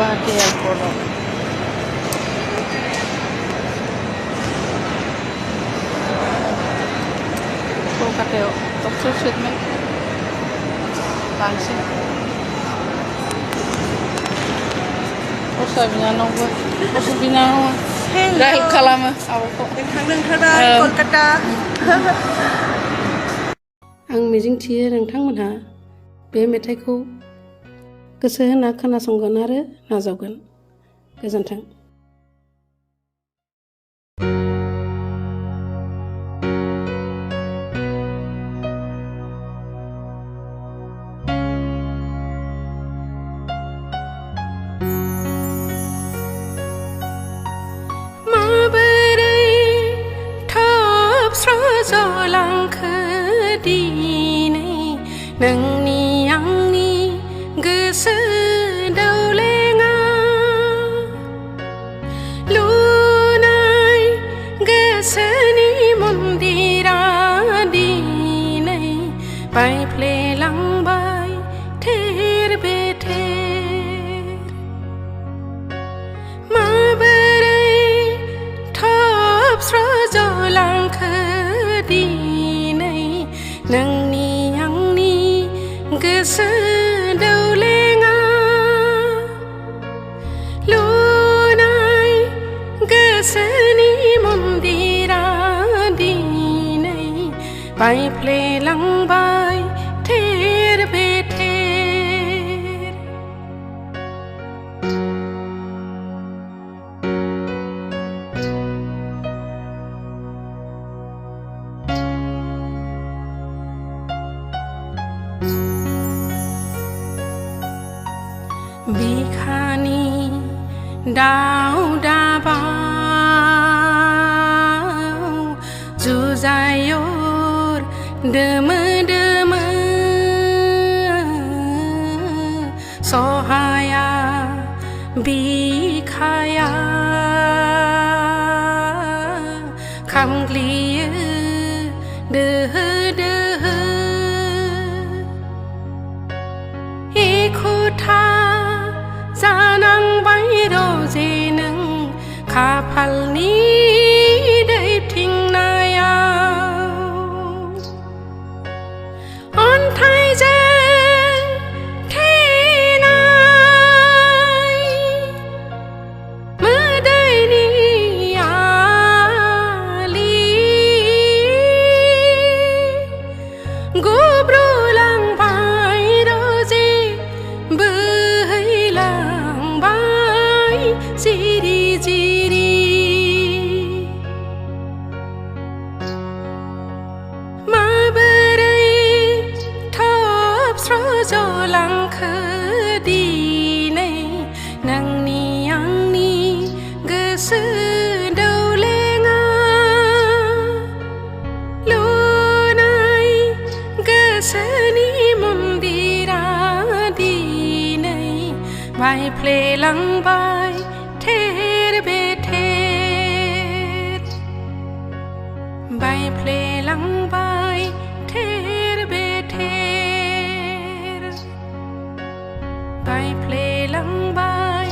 Guwahati एयारपर्टआव कलकातायाव doctor treatment बांसिन खरसा बिनानावबो खरसा बिनानावा हेल्प खालामो आब'खौ नोंथाङा कलकाता आं मिजिंथियो नोंथांमोनहा बे मेथाइखौ गोसो होना खोनासंगोन आरो नाजावगोन। गोजोन्थों। माबोरै थबस्र'जलांखो दिनै नोंनि आंनि गोसो दौलेङा लुनाय गोसोनि मन्दिरा दिनै बायफ्लेलांबाय थेर बेथेर माबोरै थबस्र'जलांखो दिनै नोंनि आंनि गोसो दौलेङा लुनाय गोसोनि मन्दिरा दिनै बायफ्लेलांबाय थेर बेथेर बिखानि दाउ दाबाव जुजायर दोमो दोमो सहाया बिखाया खामग्लियो दोहो दोहो एखुथा जानांबाय रजे नों खाफालनि दैथिंनायाव अन्थाइजों थेनाय मोदैनि आलि गुब्रुलांबाय रजे जिरि जिरि माबोरै थबस्र'जलांखो दिनै नोंनि आंनि गोसो दौलेङा लुनाय गोसोनि मन्दिरा दिनै बायफ्लेलांबाय थेर बेथेर बायफ्लेलांबाय थेर बेथेर बायफ्लेलांबाय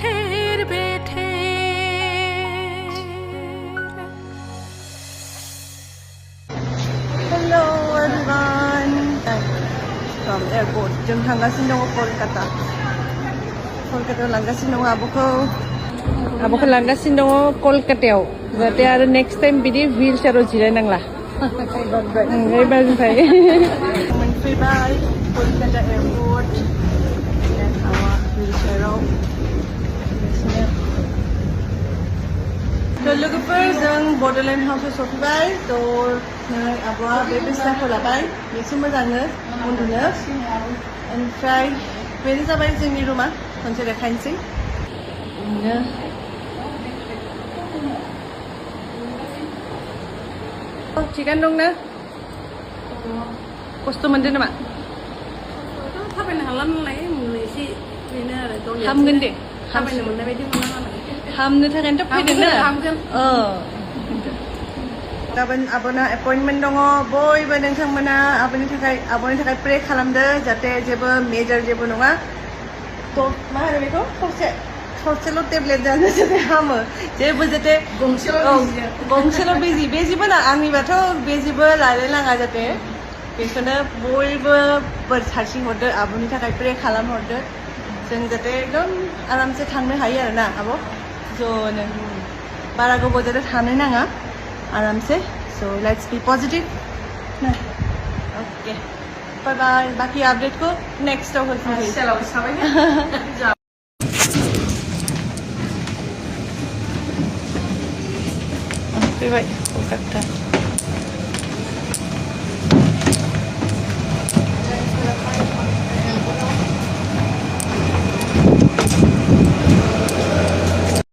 थेर बेथेर Hello everyone from airport जों थांगासिनो दङ कलकातायाव लांगासिनो दङ आब'खौ लांगासिनो दङ कलकातायाव जाहाथे आरो नेक्स्ट टाइम बिदि व्हिल चेयाराव जिरायनांला एबारनिफ्राय मोनफैबाय कलकाता एयारपर्ट व्हिल चेयाराव लोगोफोर जों बड'लेण्ड हाउसआव सफैबाय आब'आ बे बिसनाखौ लाबाय एसे मोजाङै उन्दुनो ओमफ्राय बेनो जाबाय जोंनि रुमा खनसे देखायनोसै थिगानो दंना खस्थ' मोनदों नामा थाबायनो हाला नालाय एसे बेनो आरो हामगोन दे थाबायनो मोननाय बायदि मोना नालाय हामनो थाखायनोथ' फैदों ना हामगोन गाबोन आब'ना एपइन्टमेन्ट दङ बयबो नोंथांमोना आब'नि थाखाय प्रे खालामदो जाहाथे जेबो मेजर जेबो नङा मा होनो बेखौ थरसेल' टेब्लेट जानो जाहाथे हामो जेबो जाहाथे गंसेल' बेजिबो ना आंनिबाथ' बेजिबो लालायनाङा जाहाथे बेखौनो बयबो बोर सारस्रि हरदो आब'नि थाखाय प्रे खालामहरदो जों जाहाथे एकदम आरामसे थांनो हायो आरोना आब' ज'नो बारा गोबाव जाहाथे थानो नाङा आरामसे स' लेट्स बी पजिटिभ ओके बाय बाय बाकी आपडेटखौ नेक्स्टआव होफिनसै फैबाय कलकाता